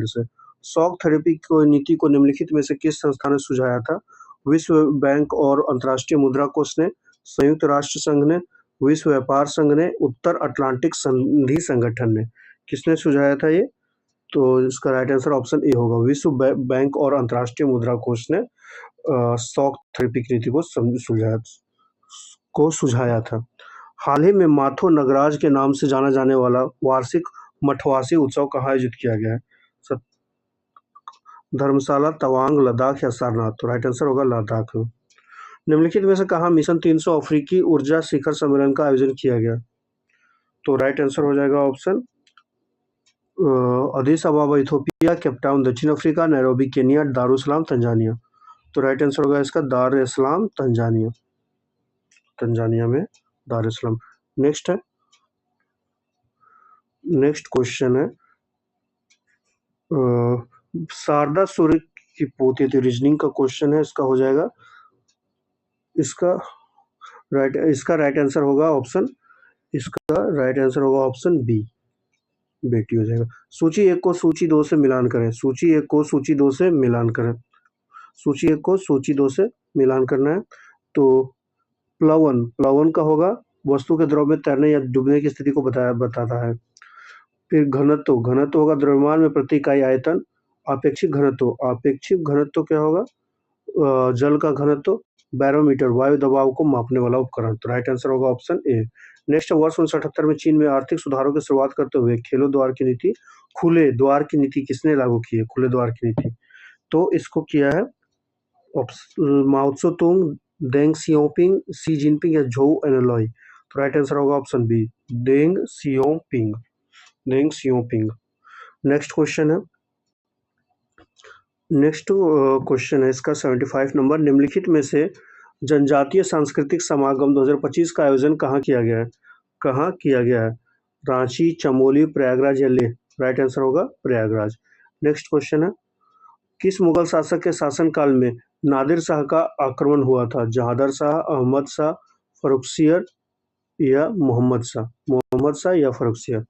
A: से। शॉक थेरेपी को नीति को निम्नलिखित में से किस संस्था ने सुझाया था? विश्व बैंक और अंतर्राष्ट्रीय मुद्रा कोष ने, संयुक्त राष्ट्र संघ ने, विश्व व्यापार संघ ने, उत्तर अटलांटिक संधि संगठन ने? किसने सुझाया था ये? तो इसका राइट आंसर ऑप्शन ए होगा। विश्व बैंक और अंतर्राष्ट्रीय मुद्रा कोष ने शॉक थेरेपी की नीति को सुझाया था। हाल ही में माथो नगराज के नाम से जाना जाने वाला वार्षिक मठवासी उत्सव कहाँ आयोजित किया गया है? धर्मशाला, तवांग, लद्दाख या सारनाथ? तो राइट आंसर होगा लद्दाख। निम्नलिखित में से कहाँ मिशन 300 अफ्रीकी ऊर्जा शिखर सम्मेलन का आयोजन किया गया? तो राइट आंसर हो जाएगा ऑप्शन अदीस अबाबा इथोपिया, केपटाउन दक्षिण Africa, Nairobi Kenya, Darussalam Tanzania? तो राइट आंसर होगा इसका दार इस्लाम तंजानिया में दार इस्लाम। नेक्स्ट क्वेश्चन है, शारदा सूर्य की पोती थी, रीजनिंग का क्वेश्चन है। इसका हो जाएगा इसका राइट आंसर होगा ऑप्शन बी, बेटी हो जाएगा। सूची 1 को सूची 2 से मिलान करें। सूची 1 को सूची 2 से मिलान करें। सूची 1 को सूची 2 से मिलान करना है। तो प्लवन का होगा वस्तु के द्रव में तैरने या डूबने की स्थिति को बताता है। फिर घनत्व होगा द्रव्यमान में प्रति इकाई आयतन। आपेक्षिक घनत्व क्या होगा? जल का घनत्व। बैरोमीटर वायु दबाव को मापने वाला उपकरण। तो राइट आंसर होगा ऑप्शन ए। नेक्स्ट, वर्ष 1978 में चीन में आर्थिक सुधारों की शुरुआत करते हुए खुले द्वार की नीति किसने लागू की है? खुले द्वार की नीति तो इसको किया है Mao Tse-tung, Deng Xiaoping, Xi Jinping या झोउ एनलॉय? तो राइट आंसर होगा option B, Deng Xiaoping. Next question है इसका 75 नंबर। निम्नलिखित में से जनजातीय सांस्कृतिक समागम 2025 का आयोजन कहाँ किया गया है? रांची, चमोली, प्रयागराज या लेह? राइट आंसर होगा प्रयागराज। नेक्स्ट क्वेश्चन है, किस मुगल शासक के शासनकाल में नादिर शाह का आक्रमण हुआ था? जहादर शाह, अहमद शाह, फर्रुखसियर या मोहम्मद शाह या फर्रुखसियर?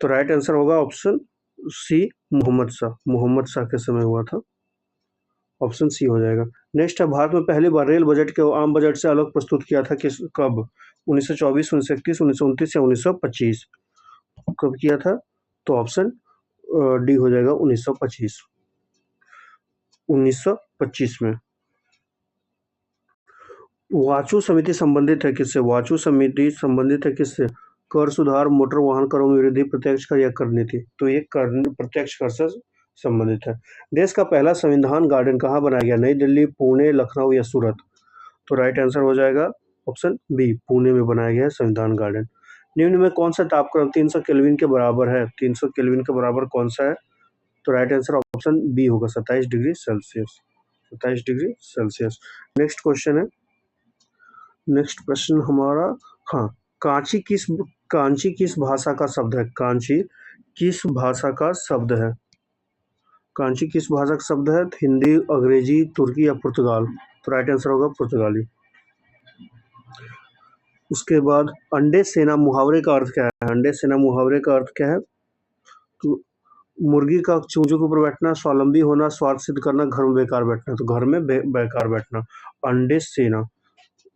A: तो राइट आंसर होगा ऑप्शन सी, मोहम्मद शाह के समय हुआ था। ऑप्शन सी हो जाएगा। नेक्स्ट है, भारत में पहली बार रेल बजट को आम बजट से अलग प्रस्तुत किया था कब? 1924, 1931, 1929 या 1925? कब किया था? तो ऑप्शन डी हो जाएगा 1925 में। वाचू समिति संबंधित है किससे? कर सुधार, मोटर वाहन करों में वृद्धि, प्रत्यक्ष कर या कर नीति? तो ये प्रत्यक्ष कर से संबंधित है। देश का पहला संविधान गार्डन कहाँ बनाया गया? नई दिल्ली, पुणे, लखनऊ या सूरत? तो राइट आंसर हो जाएगा ऑप्शन बी, पुणे में बनाया गया है संविधान गार्डन। निम्न में कौन सा तापक्रम 300 केल्विन के बराबर है? 300 केल्विन के बराबर कौन सा है? तो राइट आंसर ऑप्शन बी होगा, 27 डिग्री सेल्सियस। नेक्स्ट प्रश्न हमारा, हाँ, कांची किस कांची किस भाषा का शब्द है? कांची किस भाषा का शब्द है? कांची किस भाषा का शब्द है? हिंदी, अंग्रेजी, तुर्की या पुर्तगाल? तो राइट आंसर होगा पुर्तगाली। उसके बाद अंडे सेना मुहावरे का अर्थ क्या है? अंडे सेना मुहावरे का अर्थ क्या है? तो मुर्गी का चूजों के ऊपर बैठना, स्वावलंबी होना, स्वार्थ सिद्ध करना, घर में बेकार बैठना। तो घर में बेकार बैठना। अंडे सेना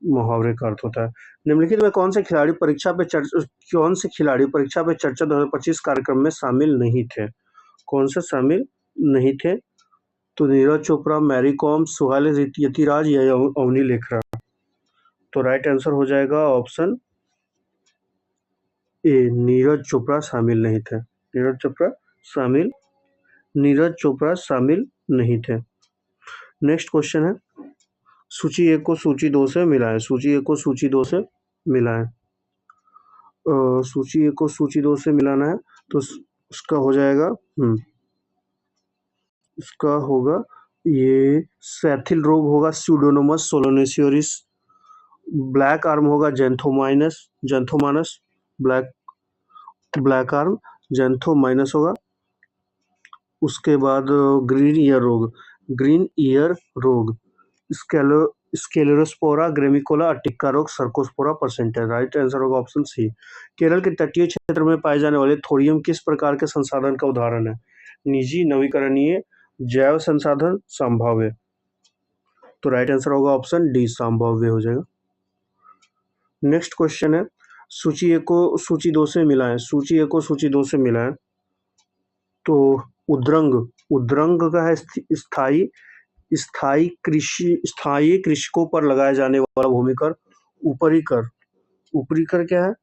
A: मुहावरे का अर्थ होता है। निम्नलिखित में कौन से खिलाड़ी परीक्षा पे चर्चा 2025 कार्यक्रम में शामिल नहीं थे? कौन से शामिल नहीं थे? तो नीरज चोपड़ा, मैरी कॉम, सुहाल यतिराज या अवनी लेखरा। तो राइट आंसर हो जाएगा ऑप्शन ए, नीरज चोपड़ा शामिल नहीं थे। नीरज चोपड़ा शामिल नहीं थे। नेक्स्ट क्वेश्चन है, सूची 1 को सूची 2 से मिलाएं। सूची 1 को सूची 2 से मिलाएं। सूची 1 को सूची 2 से मिलाना है तो उसका हो जाएगा इसका होगा ये सैथिल रोग होगा स्यूडोमोनास सोलोनेसियोरिस, ब्लैक आर्म होगा जेंथोमानस, ब्लैक आर्म जेंथोमाइनस होगा। उसके बाद ग्रीन ईयर रोग स्केलेरोस्पोरा ग्रेमिकोला, अटिक्का रोग सर्कोस्पोरा परसेंटेज। राइट आंसर होगा ऑप्शन सी। केरल के तटीय क्षेत्र में पाए जाने वाले थोरियम किस प्रकार के संसाधन का उदाहरण है? निजी, नवीकरणीय, जैव संसाधन, संभाव्य। तो राइट आंसर होगा ऑप्शन डी, संभाव्य हो जाएगा। नेक्स्ट क्वेश्चन है, सूची 1 को सूची 2 से मिलाएं। सूची 1 को सूची 2 से मिलाएं तो उद्रंग का है स्थायी कृषकों पर लगाए जाने वाला भूमि कर। ऊपरी कर क्या है?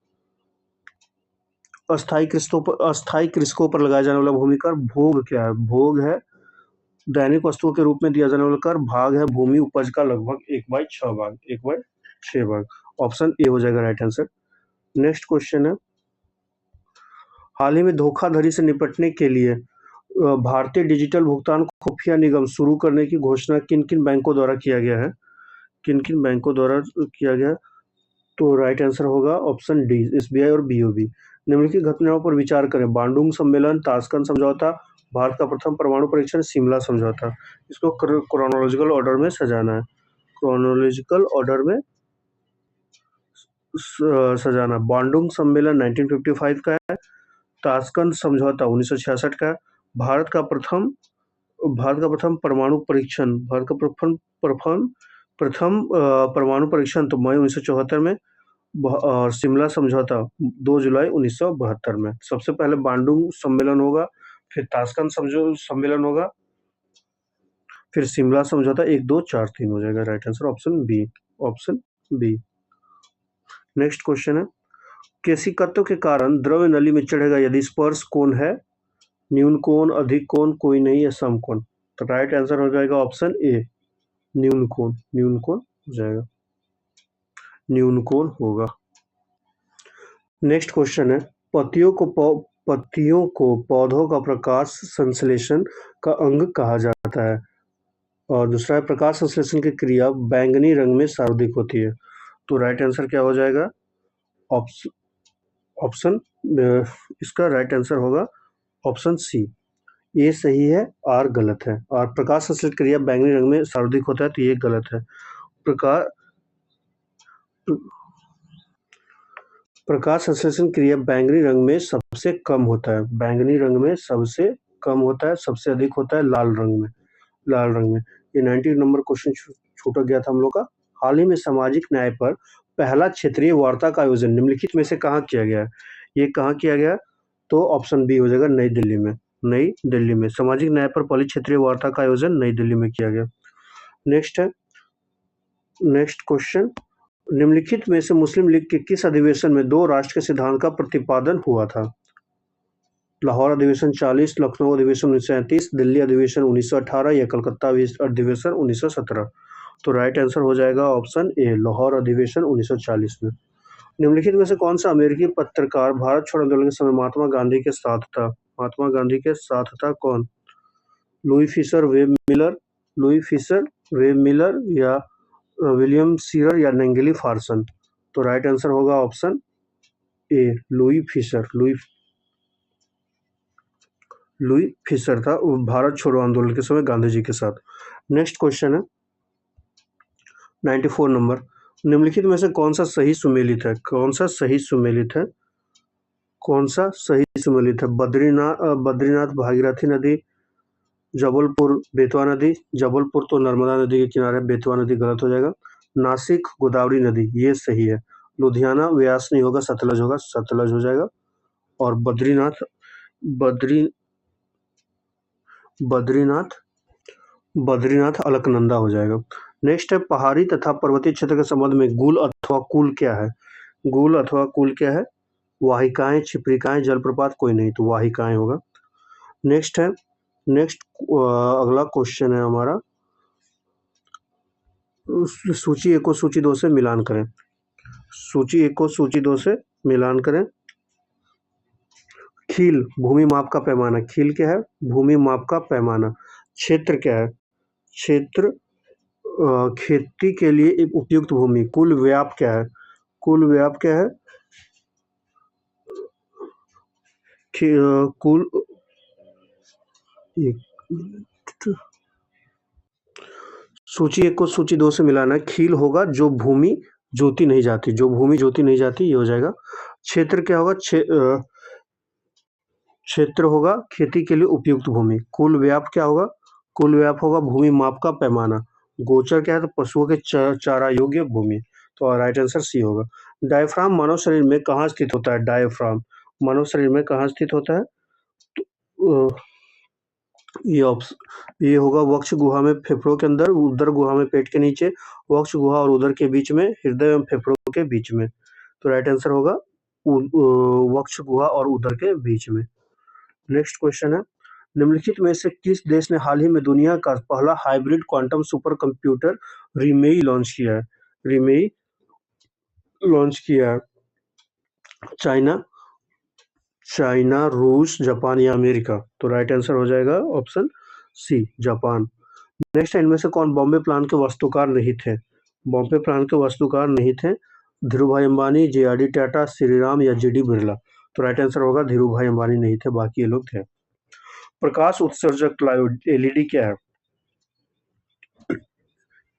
A: अस्थायी कृषकों पर लगाया जाने वाला भूमि कर। भोग क्या है? भोग है दैनिक वस्तुओं के रूप में दिया जाने वाला कर। भाग है भूमि उपज का लगभग 1/6 भाग। ऑप्शन ए हो जाएगा राइट आंसर। नेक्स्ट क्वेश्चन है, हाल ही में धोखाधड़ी से निपटने के लिए भारतीय डिजिटल भुगतान खुफिया निगम शुरू करने की घोषणा किन किन बैंकों द्वारा किया गया है? तो राइट आंसर होगा ऑप्शन डी, एसबीआई और बीओबी। निम्नलिखित घटनाओं पर विचार करें। बांडुंग सम्मेलन, ताशकंद समझौता, भारत का प्रथम परमाणु परीक्षण, शिमला समझौता। इसको क्रोनोलॉजिकल ऑर्डर में सजाना है। बांडुंग सम्मेलन 1955 का है, ताशकंद समझौता 1966 का है, भारत का प्रथम परमाणु परीक्षण परमाणु परीक्षण तो मई 1974 में, और शिमला समझौता 2 जुलाई 1972 में। सबसे पहले बांडुंग सम्मेलन होगा, फिर ताशकंद सम्मेलन होगा, फिर शिमला समझौता 1, 2, 4, 3 हो जाएगा। Right answer option B. Next question है, केशिकत्व के कारण द्रव्य नली में चढ़ेगा यदि स्पर्श कोण है? न्यून कोण, अधिक कोण, कोई नहीं या सम कोण। तो राइट आंसर हो जाएगा ऑप्शन ए, न्यून कोण हो जाएगा, न्यून कोण होगा। नेक्स्ट क्वेश्चन है, पत्तियों को पौधों का प्रकाश संश्लेषण का अंग कहा जाता है। और दूसरा है, प्रकाश संश्लेषण की क्रिया बैंगनी रंग में सर्वाधिक होती है। तो राइट आंसर क्या हो जाएगा? ऑप्शन इसका राइट आंसर होगा ऑप्शन सी, ये सही है, आर गलत है। और प्रकाश संश्लेषण क्रिया बैंगनी रंग में सर्वाधिक होता है तो ये गलत है। प्रकाश संश्लेषण क्रिया बैंगनी रंग में सबसे कम होता है। बैंगनी रंग में सबसे कम होता है, सबसे अधिक होता है लाल रंग में। ये 90 नंबर क्वेश्चन छूटा गया था हम लोग का। हाल ही में सामाजिक न्याय पर पहला क्षेत्रीय वार्ता का आयोजन निम्नलिखित में से कहाँ किया गया? ये कहाँ किया गया? तो ऑप्शन बी हो जाएगा, नई दिल्ली में सामाजिक न्याय पर पहली क्षेत्रीय वार्ता का आयोजन नई दिल्ली में किया गया। नेक्स्ट क्वेश्चन, निम्नलिखित में से मुस्लिम लीग के किस अधिवेशन में 2 राष्ट्र के सिद्धांत का प्रतिपादन हुआ था? लाहौर अधिवेशन 40, लखनऊ अधिवेशन 1937, दिल्ली अधिवेशन 1918 या कलकत्ता अधिवेशन 1917। तो राइट आंसर हो जाएगा ऑप्शन ए, लाहौर अधिवेशन 1940 में। निम्नलिखित में से कौन सा अमेरिकी पत्रकार भारत छोड़ो आंदोलन के समय महात्मा गांधी के साथ था? कौन? लुई फिशर वेब मिलर या विलियम सीरर या नेंगेली फार्सन। तो राइट आंसर होगा ऑप्शन ए लुई फिशर, लुई फिशर था, वो भारत छोड़ो आंदोलन के समय गांधी जी के साथ। नेक्स्ट क्वेश्चन है 94 नंबर, निम्नलिखित में से कौन सा सही सुमेलित है? कौन सा सही सुमेलित है? कौन सा सही सुमेलित है? बद्रीनाथ भागीरथी नदी, जबलपुर बेतवा नदी, जबलपुर तो नर्मदा नदी के किनारे, बेतवा नदी गलत हो जाएगा। नासिक गोदावरी नदी, ये सही है। लुधियाना व्यास नहीं होगा, सतलज होगा, सतलज हो जाएगा। और बद्रीनाथ बद्रीनाथ अलकनंदा हो जाएगा। नेक्स्ट है पहाड़ी तथा पर्वतीय क्षेत्र के संबंध में गुल अथवा कुल क्या है? गुल अथवा कुल क्या है? वाहिकाएं, छिप्रिकाएं, जलप्रपात, कोई नहीं, तो वाहिकाएं होगा। नेक्स्ट अगला क्वेश्चन है हमारा, सूची 1 को सूची 2 से मिलान करें। सूची 1 को सूची 2 से मिलान करें। खील भूमि माप का पैमाना, खील क्या है? भूमि माप का पैमाना। क्षेत्र क्या है? क्षेत्र खेती के लिए एक उपयुक्त भूमि। कुल व्याप क्या है? कुल व्याप क्या है? कुल सूची 1 को सूची 2 से मिलाना है। खील होगा जो भूमि जोती नहीं जाती, जो भूमि जोती नहीं जाती, ये हो जाएगा। क्षेत्र क्या होगा? क्षेत्र होगा खेती के लिए उपयुक्त भूमि। कुल व्याप क्या होगा? कुल व्याप होगा भूमि माप का पैमाना। गोचर क्या है? तो पशुओं के चारा योग्य भूमि। तो राइट आंसर सी होगा। डायफ्राम मानव शरीर में कहाँ स्थित होता है? डायफ्राम मानव शरीर में कहाँ स्थित होता है? तो ये होगा वक्ष गुहा में, फेफड़ों के अंदर, उदर गुहा में पेट के नीचे, वक्ष गुहा और उदर के बीच में, हृदय एवं फेफड़ों के बीच में। तो राइट आंसर होगा वक्ष गुहा और उदर के बीच में। नेक्स्ट क्वेश्चन है, निम्नलिखित में से किस देश ने हाल ही में दुनिया का पहला hybrid quantum super computer Reimei launch किया है? रिमेई लॉन्च किया है। चाइना, रूस, जापान या अमेरिका? तो राइट आंसर हो जाएगा ऑप्शन सी, जापान। नेक्स्ट है, इनमें से कौन बॉम्बे प्लान के वास्तुकार नहीं थे? बॉम्बे प्लान के वास्तुकार नहीं थे। धीरूभाई अंबानी, जे.आर.डी. टाटा, श्रीराम या जी.डी. बिरला? तो राइट आंसर होगा धीरूभाई अंबानी नहीं थे, बाकी ये लोग थे। प्रकाश उत्सर्जक डायोड एलईडी क्या है?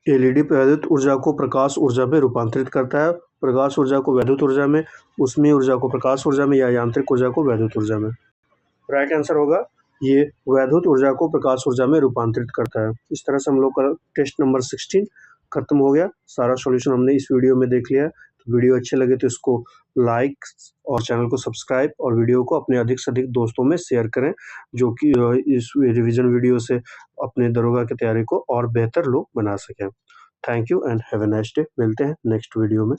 A: एलईडी वैद्युत ऊर्जा को प्रकाश ऊर्जा में रूपांतरित करता है। प्रकाश ऊर्जा को वैद्युत ऊर्जा में, ऊष्मीय ऊर्जा को प्रकाश ऊर्जा में, या यांत्रिक ऊर्जा को वैद्युत ऊर्जा में? राइट आंसर होगा ये वैद्युत ऊर्जा को प्रकाश ऊर्जा में रूपांतरित करता है। इस तरह से हम लोग का टेस्ट नंबर 16 खत्म हो गया। सारा सॉल्यूशन हमने इस वीडियो में देख लिया है। तो वीडियो अच्छे लगे तो इसको लाइक और चैनल को सब्सक्राइब और वीडियो को अपने अधिक से अधिक दोस्तों में शेयर करें, जो कि इस रिवीजन वीडियो से अपने दरोगा की तैयारी को और बेहतर लोग बना सकें। Thank you and have a nice day. मिलते हैं नेक्स्ट वीडियो में।